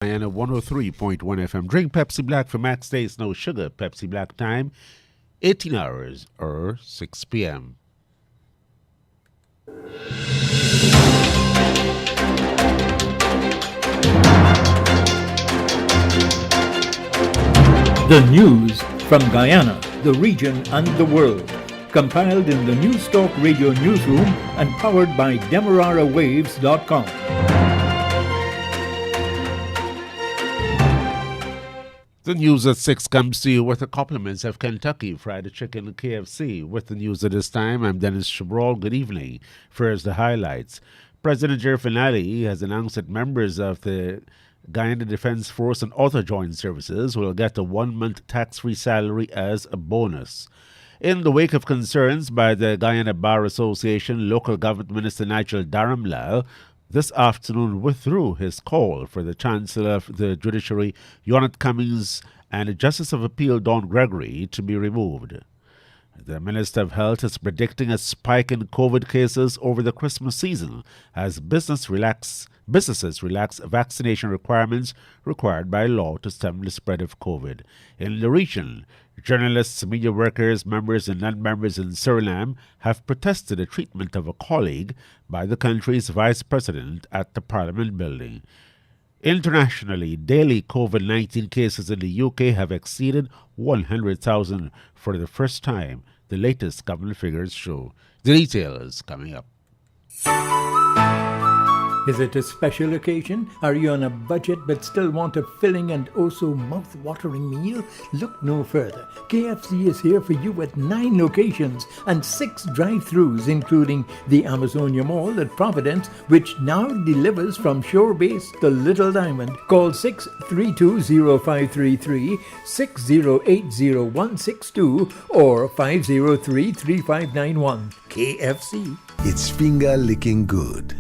Guyana 103.1 FM. Drink Pepsi Black for Max Days, no sugar. Pepsi Black time, 18 hours or 6 p.m. The news from Guyana, the region, and the world. Compiled in the News Talk Radio newsroom and powered by DemeraraWaves.com. The news at 6 comes to you with the compliments of Kentucky Fried Chicken and KFC. With the news at this time, I'm Dennis Chabrol. Good evening. First, the highlights. President Jerry Finale has announced that members of the Guyana Defense Force and other joint services will get a 1-month tax-free salary as a bonus. In the wake of concerns by the Guyana Bar Association, local government minister Nigel Dharamlal this afternoon withdrew his call for the Chancellor of the Judiciary, Yonat Cummings, and the Justice of Appeal, Don Gregory, to be removed. The Minister of Health is predicting a spike in COVID cases over the Christmas season as businesses relax vaccination requirements required by law to stem the spread of COVID. In the region, journalists, media workers, members and non-members in Suriname have protested the treatment of a colleague by the country's vice president at the Parliament building. Internationally, daily COVID-19 cases in the UK have exceeded 100,000 for the first time, the latest government figures show. The details coming up. Is it a special occasion? Are you on a budget but still want a filling and also mouth-watering meal? Look no further. KFC is here for you at 9 locations and 6 drive-thrus, including the Amazonia Mall at Providence, which now delivers from Shore Base to Little Diamond. Call 632-0533, 6080162, or 503-3591. KFC. It's finger-licking good.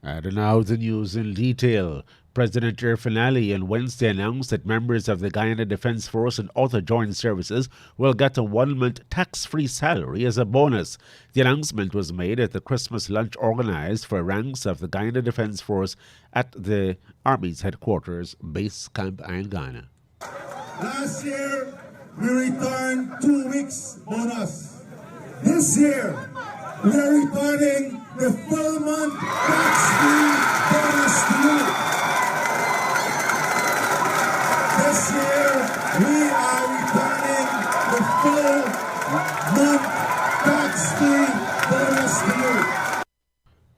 And now the news in detail. President Jerry Finale on Wednesday announced that members of the Guyana Defense Force and other joint services will get a 1-month tax-free salary as a bonus. The announcement was made at the Christmas lunch organized for ranks of the Guyana Defense Force at the Army's headquarters, Base Camp in Ghana. Last year, we returned 2 weeks bonus. This year, we are returning the full month tax-free bonus to you. This year, we are returning the full month tax-free bonus to you.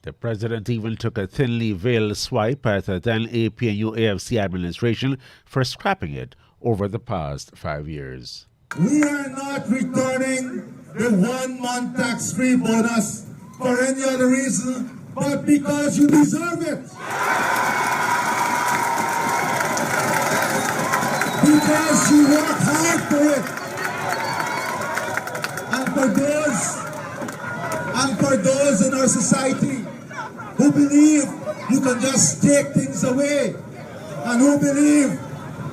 The president even took a thinly veiled swipe at the then APNU AFC administration for scrapping it over the past 5 years. We are not returning the 1-month tax-free bonus for any other reason but because you deserve it. Because you work hard for it. And for those in our society who believe you can just take things away and who believe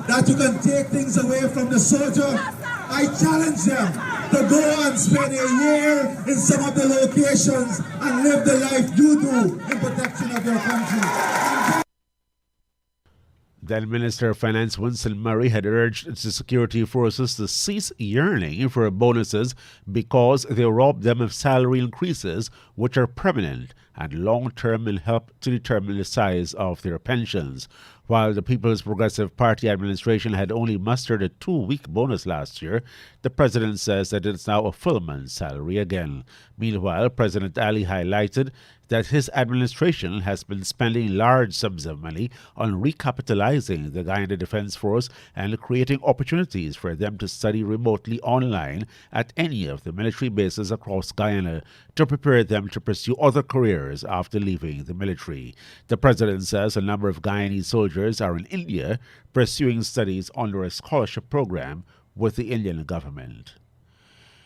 that you can take things away from the soldier, I challenge them to go and spend a year in some of the locations and live the life you do in protection of your country. Then Minister of Finance Winston Murray had urged the security forces to cease yearning for bonuses because they rob them of salary increases which are permanent and long-term and help to determine the size of their pensions. While the People's Progressive Party administration had only mustered a 2-week bonus last year, the president says that it's now a full month's salary again. Meanwhile, President Ali highlighted that his administration has been spending large sums of money on recapitalizing the Guyana Defense Force and creating opportunities for them to study remotely online at any of the military bases across Guyana to prepare them to pursue other careers after leaving the military. The president says a number of Guyanese soldiers are in India pursuing studies under a scholarship program with the Indian government.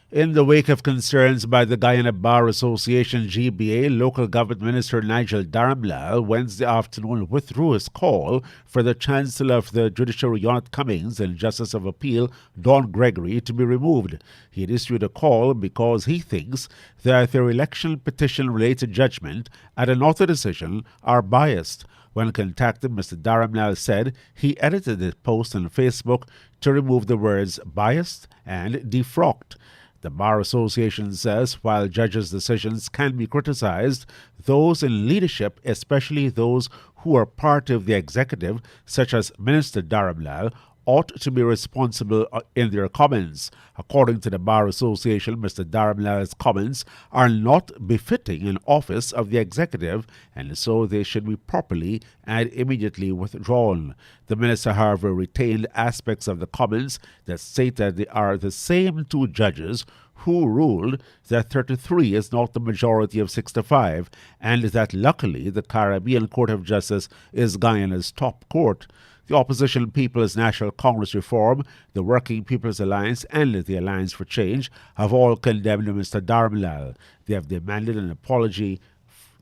In the wake of concerns by the Guyana Bar Association GBA, local government minister Nigel Dharamlal Wednesday afternoon withdrew his call for the Chancellor of the Judiciary Yonat Cummings and Justice of Appeal Don Gregory to be removed. He had issued a call because he thinks that their election petition-related judgment and another decision are biased. When contacted, Mr. Dharamlal said he edited his post on Facebook to remove the words biased and defrocked. The Bar Association says while judges' decisions can be criticized, those in leadership, especially those who are part of the executive, such as Minister Dharamlal, ought to be responsible in their comments. According to the Bar Association, Mr. Dharamlal's comments are not befitting an office of the executive, and so they should be properly and immediately withdrawn. The minister, however, retained aspects of the comments that state that they are the same two judges who ruled that 33 is not the majority of 65, and that luckily the Caribbean Court of Justice is Guyana's top court. The Opposition People's National Congress Reform, the Working People's Alliance, and the Alliance for Change have all condemned Mr. Dharamlal. They have demanded an apology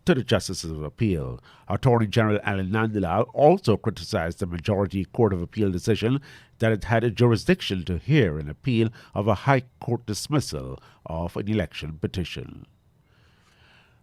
to the Justices of Appeal. Attorney General Alan Nandalal also criticized the Majority Court of Appeal decision that it had a jurisdiction to hear an appeal of a High Court dismissal of an election petition.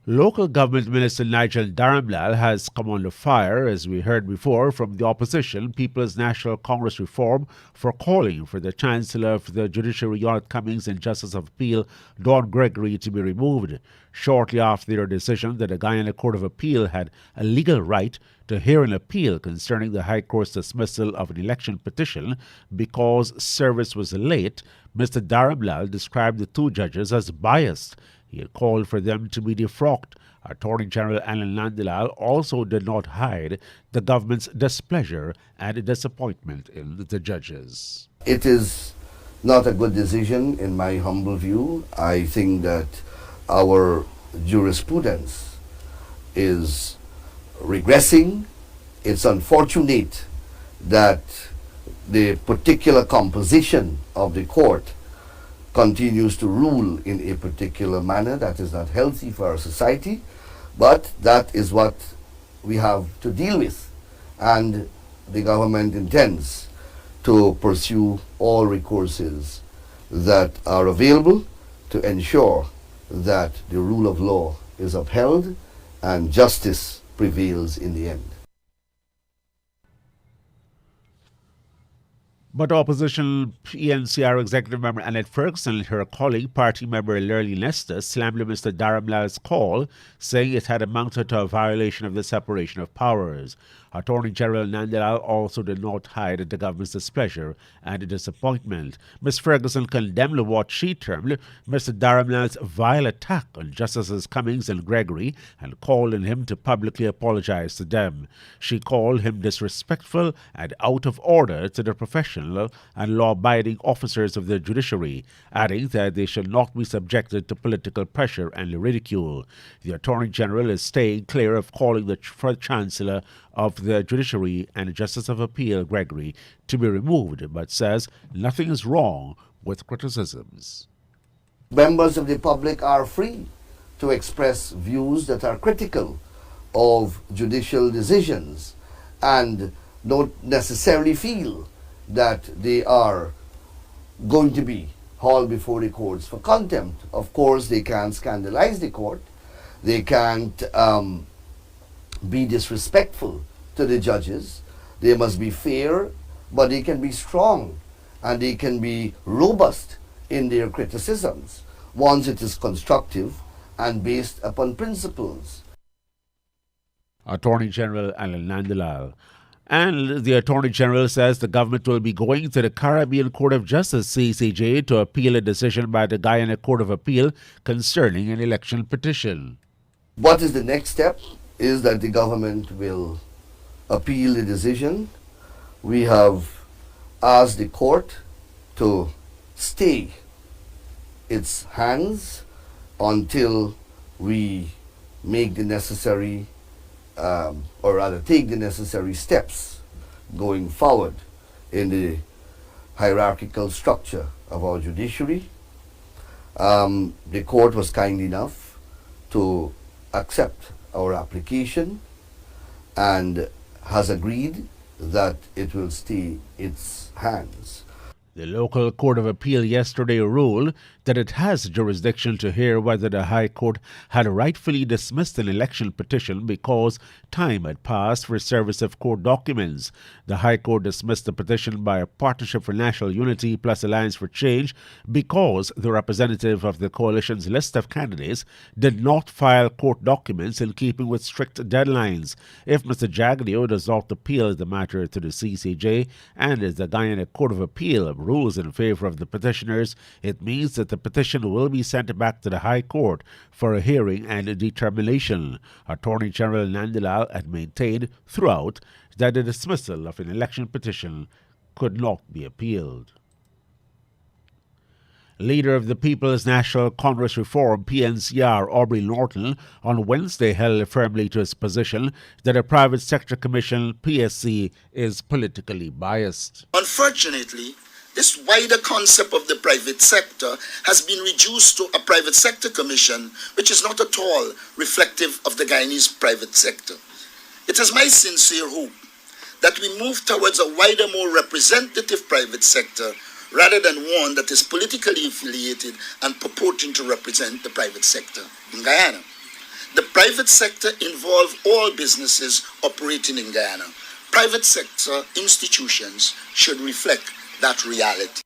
Local Government Minister Nigel Dharamlal has come under fire, as we heard before, from the opposition People's National Congress Reform for calling for the Chancellor of the Judiciary Yonat Cummings and Justice of Appeal Don Gregory to be removed, shortly after their decision that the Guyana Court of Appeal had a legal right to hear an appeal concerning the High Court's dismissal of an election petition because service was late. Mr. Dharamlal described the two judges as biased. He had called for them to be defrocked. Attorney General Alan Nandalal also did not hide the government's displeasure and disappointment in the judges. It is not a good decision in my humble view. I think that our jurisprudence is regressing. It's unfortunate that the particular composition of the court continues to rule in a particular manner that is not healthy for our society, but that is what we have to deal with, and the government intends to pursue all recourses that are available to ensure that the rule of law is upheld and justice prevails in the end. But opposition ENCR executive member Annette Ferguson and her colleague, party member Lurley Nesta, slammed Mr. Dharamlal's call, saying it had amounted to a violation of the separation of powers. Attorney General Nandalal also did not hide the government's displeasure and disappointment. Ms. Ferguson condemned what she termed Mr. Dharamlal's vile attack on Justices Cummings and Gregory and called on him to publicly apologize to them. She called him disrespectful and out of order to the professional and law-abiding officers of the judiciary, adding that they should not be subjected to political pressure and ridicule. The Attorney General is staying clear of calling the Chancellor of the Judiciary and Justice of Appeal, Gregory, to be removed, but says nothing is wrong with criticisms. Members of the public are free to express views that are critical of judicial decisions and don't necessarily feel that they are going to be hauled before the courts for contempt. Of course, they can't scandalize the court. They can't be disrespectful to the judges. They must be fair, but they can be strong and they can be robust in their criticisms once it is constructive and based upon principles. Attorney General Alan Nandalal. And the Attorney General says the government will be going to the Caribbean Court of Justice, CCJ, to appeal a decision by the Guyana Court of Appeal concerning an election petition. What is the next step is that the government will appeal the decision. We have asked the court to stay its hands until we make the necessary, or rather take the necessary steps going forward in the hierarchical structure of our judiciary. The court was kind enough to accept our application and has agreed that it will stay its hands. The local Court of Appeal yesterday ruled that it has jurisdiction to hear whether the High Court had rightfully dismissed an election petition because time had passed for service of court documents. The High Court dismissed the petition by a Partnership for National Unity plus Alliance for Change because the representative of the coalition's list of candidates did not file court documents in keeping with strict deadlines. If Mr. Jagdeo does not appeal the matter to the CCJ and as the Guyana Court of Appeal rules in favor of the petitioners, it means that the petition will be sent back to the High Court for a hearing and determination. Attorney General Nandilal had maintained throughout that the dismissal of an election petition could not be appealed. Leader of the People's National Congress Reform, PNCR, Aubrey Norton, on Wednesday held firmly to his position that a private sector commission, PSC, is politically biased. Unfortunately, this wider concept of the private sector has been reduced to a private sector commission, which is not at all reflective of the Guyanese private sector. It is my sincere hope that we move towards a wider, more representative private sector rather than one that is politically affiliated and purporting to represent the private sector in Guyana. The private sector involves all businesses operating in Guyana. Private sector institutions should reflect that reality.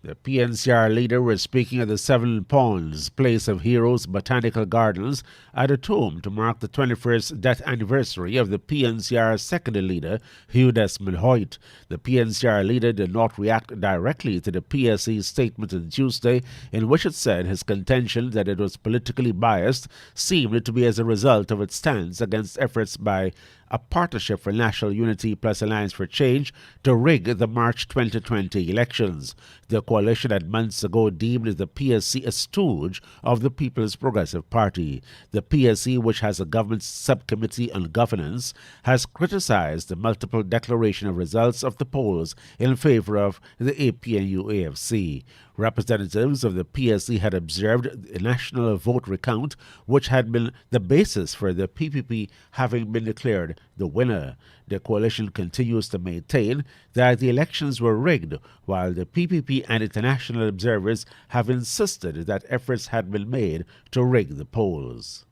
The PNCR leader was speaking at the Seven Ponds Place of Heroes Botanical Gardens at a tomb to mark the 21st death anniversary of the PNCR second leader, Hugh Desmond Hoyt. The PNCR leader did not react directly to the PSC's statement on Tuesday, in which it said his contention that it was politically biased seemed to be as a result of its stance against efforts by a Partnership for National Unity plus Alliance for Change to rig the March 2020 elections. The coalition had months ago deemed the PSC a stooge of the People's Progressive Party. The PSC, which has a government subcommittee on governance, has criticized the multiple declaration of results of the polls in favor of the APNU-AFC. Representatives of the PSC had observed a national vote recount, which had been the basis for the PPP having been declared the winner. The coalition continues to maintain that the elections were rigged, while the PPP and international observers have insisted that efforts had been made to rig the polls.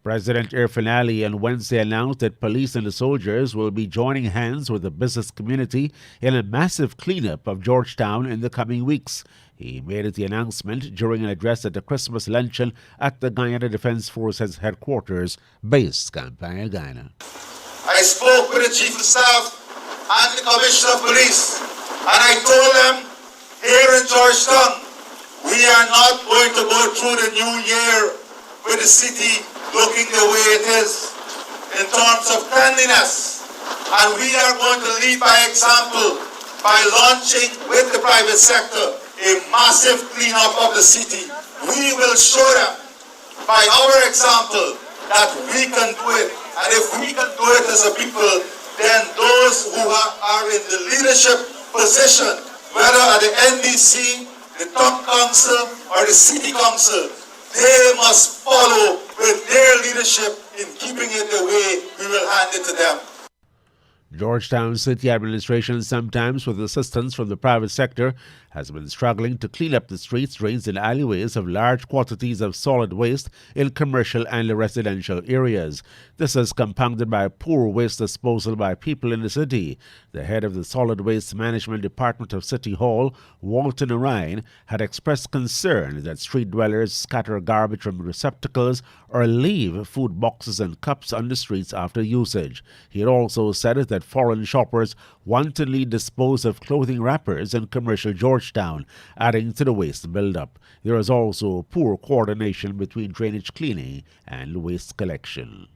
President Irfan Ali on Wednesday announced that police and the soldiers will be joining hands with the business community in a massive cleanup of Georgetown in the coming weeks. He made the announcement during an address at the Christmas luncheon at the Guyana Defense Forces headquarters, based Kampanga, Guyana. I spoke with the Chief of Staff and the Commissioner of Police, and I told them, here in Georgetown, we are not going to go through the new year with the city looking the way it is in terms of cleanliness. And we are going to lead by example by launching with the private sector a massive cleanup of the city. We will show them by our example that we can do it. And if we can do it as a people, then those who are in the leadership position, whether at the NDC, the town council, or the city council, they must follow with their leadership in keeping it the way we will hand it to them. Georgetown City Administration, sometimes with assistance from the private sector, has been struggling to clean up the streets, drains, and alleyways of large quantities of solid waste in commercial and residential areas. This is compounded by poor waste disposal by people in the city. The head of the Solid Waste Management Department of City Hall, Walton Orion, had expressed concern that street dwellers scatter garbage from receptacles or leave food boxes and cups on the streets after usage. He had also said that foreign shoppers wantonly dispose of clothing wrappers in commercial Georgetown, adding to the waste buildup. There is also poor coordination between drainage cleaning and waste collection.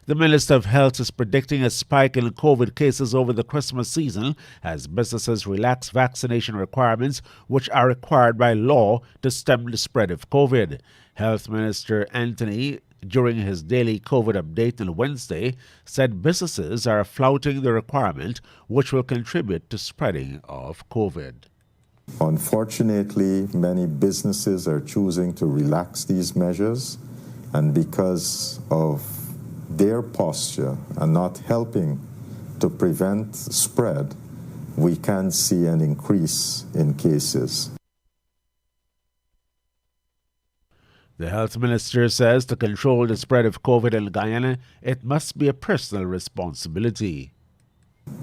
The Minister of Health is predicting a spike in COVID cases over the Christmas season as businesses relax vaccination requirements, which are required by law to stem the spread of COVID. Health Minister Anthony, during his daily COVID update on Wednesday, said businesses are flouting the requirement, which will contribute to spreading of COVID. Unfortunately, many businesses are choosing to relax these measures, and because of their posture and not helping to prevent spread, we can see an increase in cases. The health minister says to control the spread of COVID in Guyana, it must be a personal responsibility.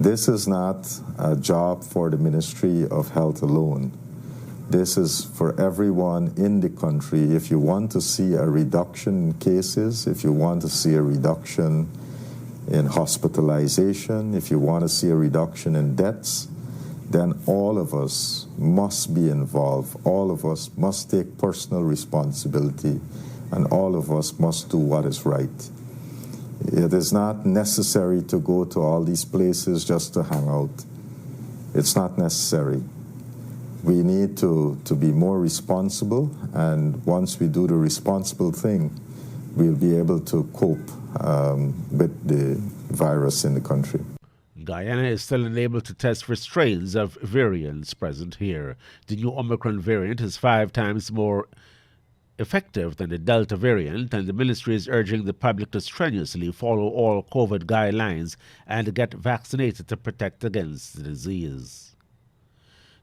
This is not a job for the Ministry of Health alone. This is for everyone in the country. If you want to see a reduction in cases, if you want to see a reduction in hospitalization, if you want to see a reduction in deaths, then all of us must be involved. All of us must take personal responsibility, and all of us must do what is right. It is not necessary to go to all these places just to hang out. It's not necessary. We need to be more responsible, and once we do the responsible thing, we'll be able to cope with the virus in the country. Guyana is still unable to test for strains of variants present here. The new Omicron variant is 5 times more effective than the Delta variant, and the ministry is urging the public to strenuously follow all COVID guidelines and get vaccinated to protect against the disease.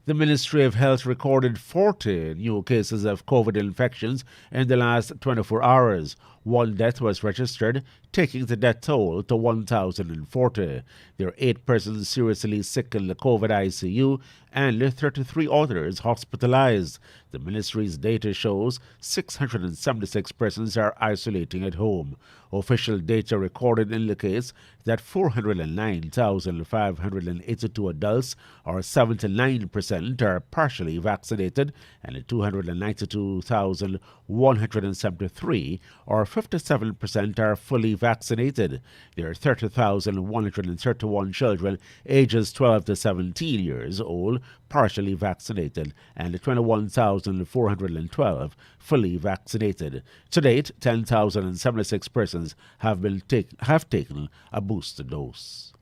The Ministry of Health recorded 40 new cases of COVID infections in the last 24 hours. 1 death was registered, taking the death toll to 1,040. There are 8 persons seriously sick in the COVID ICU and 33 others hospitalized. The ministry's data shows 676 persons are isolating at home. Official data recorded indicates that 409,582 adults, or 79%, are partially vaccinated, and 292,173, or 57%, are fully vaccinated. There are 30,131 children ages 12 to 17 years old partially vaccinated, and 21,412 fully vaccinated. To date, 10,076 persons have taken a booster dose.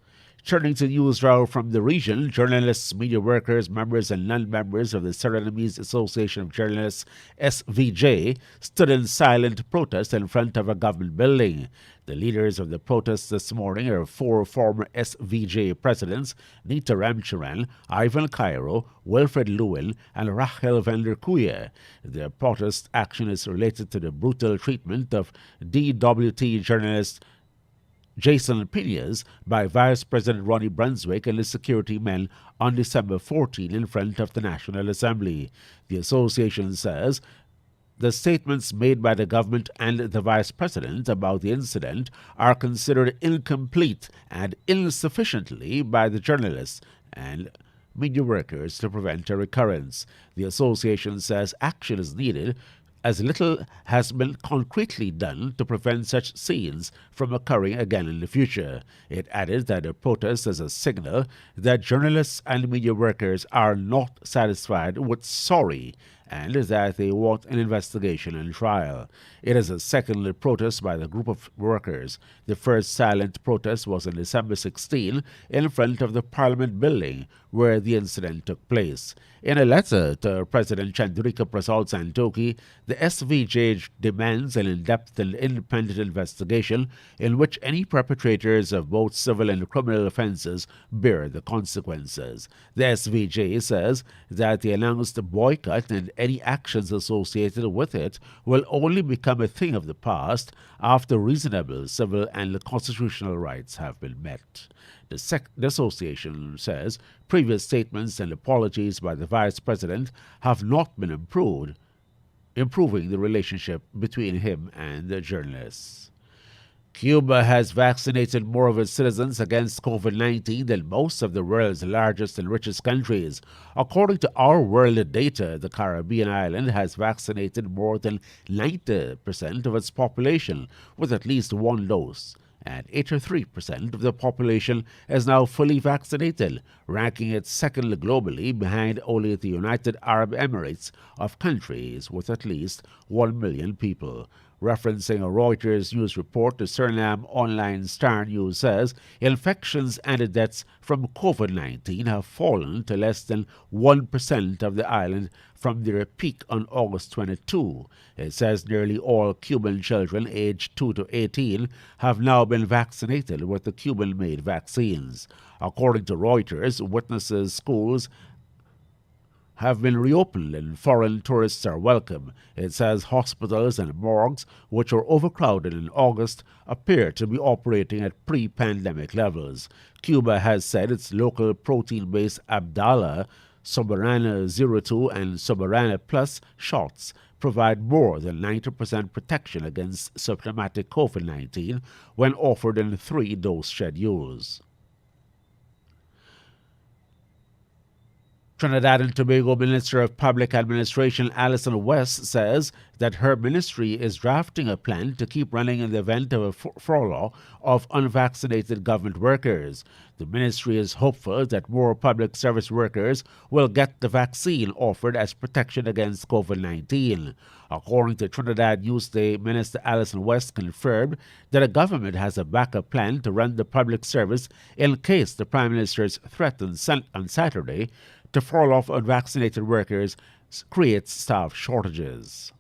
Turning to news now from the region, journalists, media workers, members and non-members of the Surinamese Association of Journalists, SVJ, stood in silent protest in front of a government building. The leaders of the protest this morning are 4 former SVJ presidents, Nita Ramcharan, Ivan Cairo, Wilfred Lewin, and Rachel van der Kuye. The protest action is related to the brutal treatment of DWT journalist Jason Piñas by Vice President Ronnie Brunswick and his security men on December 14 in front of the National Assembly. The association says the statements made by the government and the Vice President about the incident are considered incomplete and insufficiently by the journalists and media workers to prevent a recurrence. The association says action is needed as little has been concretely done to prevent such scenes from occurring again in the future. It added that the protest is a signal that journalists and media workers are not satisfied with sorry and that they want an investigation and trial. It is a second protest by the group of workers. The first silent protest was on December 16 in front of the Parliament building where the incident took place. In a letter to President Chandrika Prasad Santokhi, the SVJ demands an in-depth and independent investigation in which any perpetrators of both civil and criminal offenses bear the consequences. The SVJ says that the announced boycott and any actions associated with it will only become a thing of the past after reasonable civil and constitutional rights have been met. The association says previous statements and apologies by the Vice President have not been improving the relationship between him and the journalists. Cuba has vaccinated more of its citizens against COVID-19 than most of the world's largest and richest countries. According to Our World data, the Caribbean island has vaccinated more than 90% of its population with at least 1 dose, and 83% of the population is now fully vaccinated, ranking it second globally behind only the United Arab Emirates of countries with at least 1 million people. Referencing a Reuters news report, the Suriname online Star News says infections and deaths from COVID-19 have fallen to less than 1% of the island from their peak on August 22. It says nearly all Cuban children aged 2 to 18 have now been vaccinated with the Cuban-made vaccines. According to Reuters, witnesses schools have been reopened and foreign tourists are welcome. It says hospitals and morgues, which were overcrowded in August, appear to be operating at pre-pandemic levels. Cuba has said its local protein-based Abdala, Soberana 02 and Soberana Plus shots provide more than 90% protection against symptomatic COVID-19 when offered in 3-dose schedules. Trinidad and Tobago Minister of Public Administration Alison West says that her ministry is drafting a plan to keep running in the event of a furlough of unvaccinated government workers. The ministry is hopeful that more public service workers will get the vaccine offered as protection against COVID-19. According to Trinidad Newsday, Minister Alison West confirmed that the government has a backup plan to run the public service in case the Prime Minister's threat on Saturday to furlough unvaccinated workers creates staff shortages.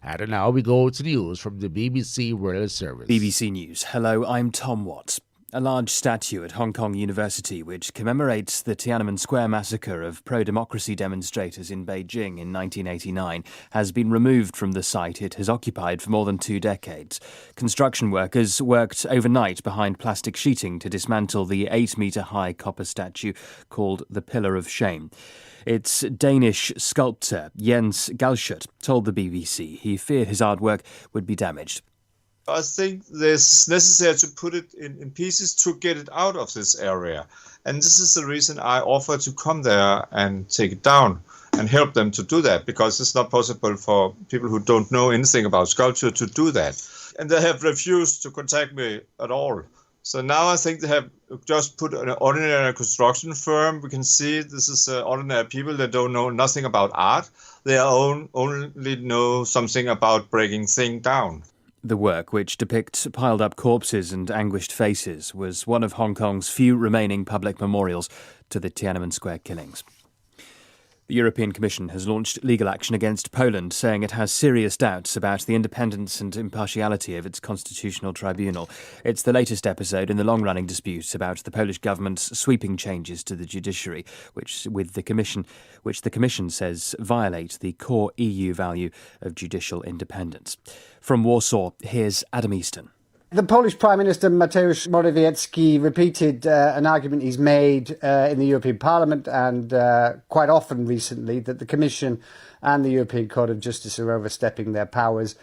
And now we go to news from the BBC World Service. BBC News. Hello, I'm Tom Watts. A large statue at Hong Kong University, which commemorates the Tiananmen Square massacre of pro-democracy demonstrators in Beijing in 1989, has been removed from the site it has occupied for more than 2 decades. Construction workers worked overnight behind plastic sheeting to dismantle the 8-metre-high copper statue called the Pillar of Shame. Its Danish sculptor Jens Galschiot told the BBC he feared his artwork would be damaged. I think it's necessary to put it in pieces to get it out of this area. And this is the reason I offer to come there and take it down and help them to do that, because it's not possible for people who don't know anything about sculpture to do that. And they have refused to contact me at all. So now I think they have just put an ordinary construction firm. We can see this is ordinary people that don't know nothing about art. They only know something about breaking things down. The work, which depicts piled-up corpses and anguished faces, was one of Hong Kong's few remaining public memorials to the Tiananmen Square killings. The European Commission has launched legal action against Poland, saying it has serious doubts about the independence and impartiality of its constitutional tribunal. It's the latest episode in the long-running dispute about the Polish government's sweeping changes to the judiciary, which the Commission says violate the core EU value of judicial independence. From Warsaw, here's Adam Easton. The Polish Prime Minister Mateusz Morawiecki repeated an argument he's made in the European Parliament and quite often recently, that the Commission and the European Court of Justice are overstepping their powers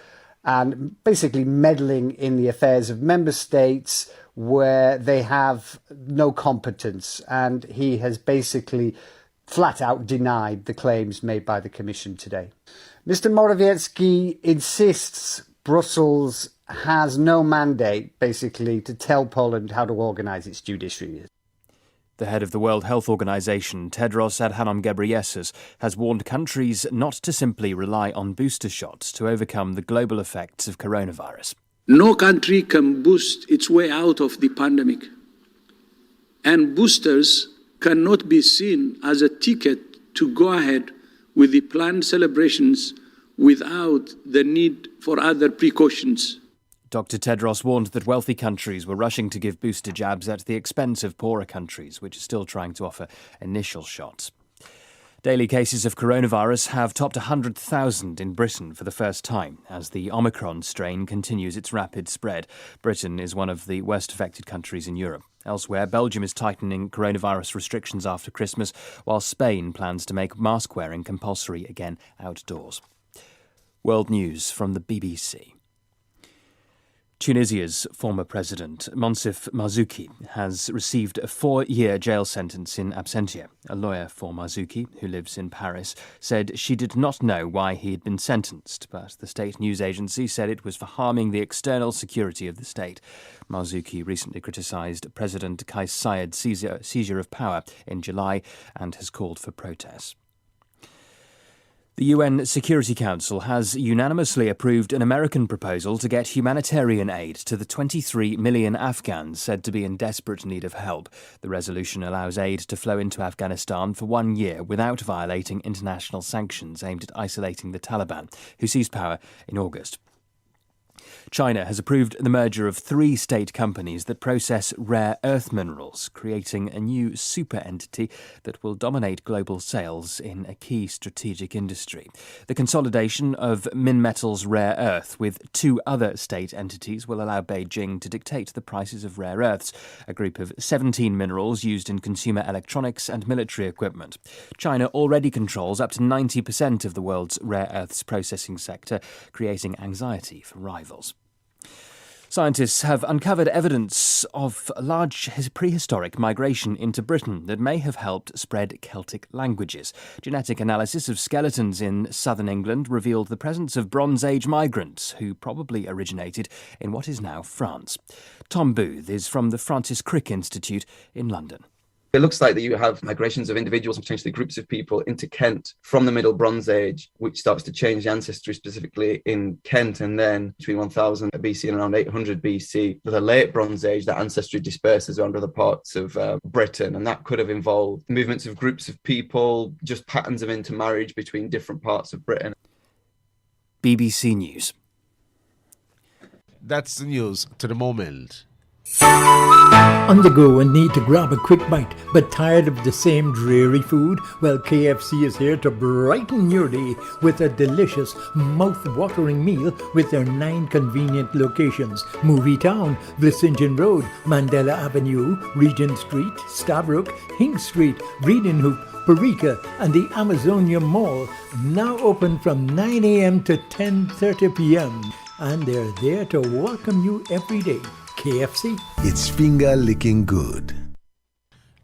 and basically meddling in the affairs of member states where they have no competence. And he has basically flat out denied the claims made by the Commission today. Mr. Morawiecki insists Brussels has no mandate, basically, to tell Poland how to organise its judiciary. The head of the World Health Organization, Tedros Adhanom Ghebreyesus, has warned countries not to simply rely on booster shots to overcome the global effects of coronavirus. No country can boost its way out of the pandemic. And boosters cannot be seen as a ticket to go ahead with the planned celebrations without the need for other precautions. Dr. Tedros warned that wealthy countries were rushing to give booster jabs at the expense of poorer countries, which are still trying to offer initial shots. Daily cases of coronavirus have topped 100,000 in Britain for the first time as the Omicron strain continues its rapid spread. Britain is one of the worst affected countries in Europe. Elsewhere, Belgium is tightening coronavirus restrictions after Christmas, while Spain plans to make mask wearing compulsory again outdoors. World News from the BBC. Tunisia's former president, Monsef Marzouki, has received a 4-year jail sentence in absentia. A lawyer for Marzouki, who lives in Paris, said she did not know why he had been sentenced, but the state news agency said it was for harming the external security of the state. Marzouki recently criticised President Kais Saied's seizure of power in July and has called for protests. The UN Security Council has unanimously approved an American proposal to get humanitarian aid to the 23 million Afghans said to be in desperate need of help. The resolution allows aid to flow into Afghanistan for 1 year without violating international sanctions aimed at isolating the Taliban, who seized power in August. China has approved the merger of 3 state companies that process rare earth minerals, creating a new super entity that will dominate global sales in a key strategic industry. The consolidation of Minmetal's rare earth with 2 other state entities will allow Beijing to dictate the prices of rare earths, a group of 17 minerals used in consumer electronics and military equipment. China already controls up to 90% of the world's rare earths processing sector, creating anxiety for rivals. Scientists have uncovered evidence of a large prehistoric migration into Britain that may have helped spread Celtic languages. Genetic analysis of skeletons in southern England revealed the presence of Bronze Age migrants who probably originated in what is now France. Tom Booth is from the Francis Crick Institute in London. It looks like that you have migrations of individuals and potentially groups of people into Kent from the Middle Bronze Age, which starts to change the ancestry specifically in Kent. And then between 1000 BC and around 800 BC, for the late Bronze Age, that ancestry disperses around other parts of Britain. And that could have involved movements of groups of people, just patterns of intermarriage between different parts of Britain. BBC News. That's the news to the moment. On the go and need to grab a quick bite, but tired of the same dreary food? Well, KFC is here to brighten your day with a delicious, mouth-watering meal with their 9 convenient locations: Movie Town, Vlissingen Road, Mandela Avenue, Regent Street, Stavrook, Hinks Street, Redenhoop, Parika, and the Amazonia Mall, now open from 9 a.m. to 10:30 p.m. And they're there to welcome you every day. KFC. It's finger-licking good.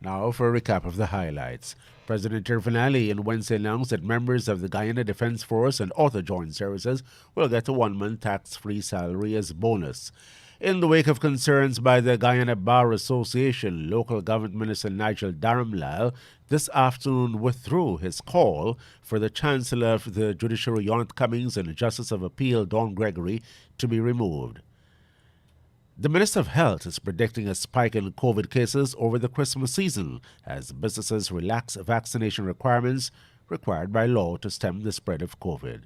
Now for a recap of the highlights. President Tirfanali on Wednesday announced that members of the Guyana Defence Force and other joint services will get a 1-month tax-free salary as bonus. In the wake of concerns by the Guyana Bar Association, local government minister Nigel Dharamlal this afternoon withdrew his call for the Chancellor of the Judiciary, Yonat Cummings, and the Justice of Appeal, Don Gregory, to be removed. The Minister of Health is predicting a spike in COVID cases over the Christmas season as businesses relax vaccination requirements required by law to stem the spread of COVID.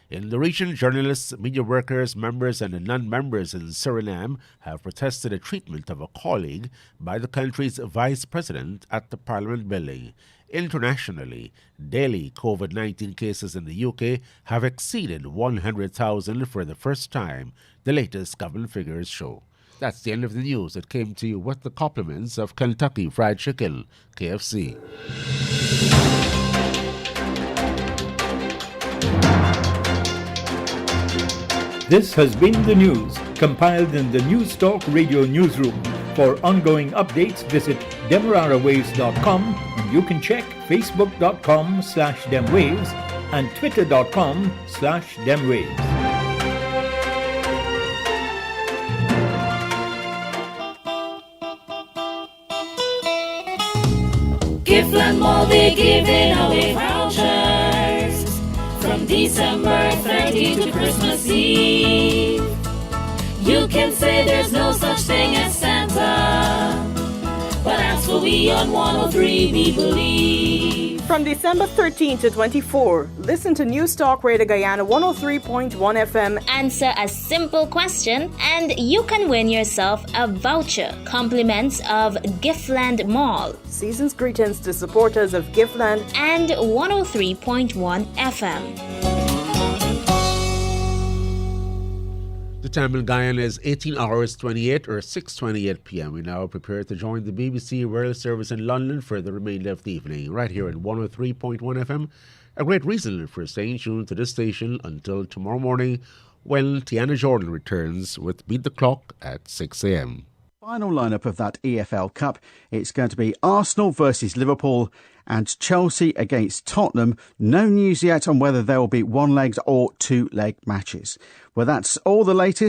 In the region, journalists, media workers, members and non-members in Suriname have protested the treatment of a colleague by the country's vice president at the Parliament building. Internationally, daily COVID-19 cases in the UK have exceeded 100,000 for the first time, the latest government figures show. That's the end of the news that came to you with the compliments of Kentucky Fried Chicken, KFC. This has been the news, compiled in the News Talk Radio newsroom. For ongoing updates, visit demerarawaves.com, and you can check facebook.com/demwaves and twitter.com/demwaves. Giftland Mall, they're giving away vouchers from December 30 to Christmas Eve. You can say there's no such thing as Santa, but as for we on 103, we believe. From December 13 to 24, listen to News Talk Radio Guyana 103.1 FM. Answer a simple question and you can win yourself a voucher. Compliments of Giftland Mall. Season's greetings to supporters of Giftland and 103.1 FM. The time in Guyana is 18 hours 28 or 6:28 p.m. We now prepare to join the BBC World Service in London for the remainder of the evening, right here at 103.1 FM. A great reason for staying tuned to this station until tomorrow morning when Tiana Jordan returns with Beat the Clock at 6 a.m. Final lineup of that EFL Cup. It's going to be Arsenal versus Liverpool and Chelsea against Tottenham. No news yet on whether there will be one-leg or two-leg matches. Well, that's all the latest.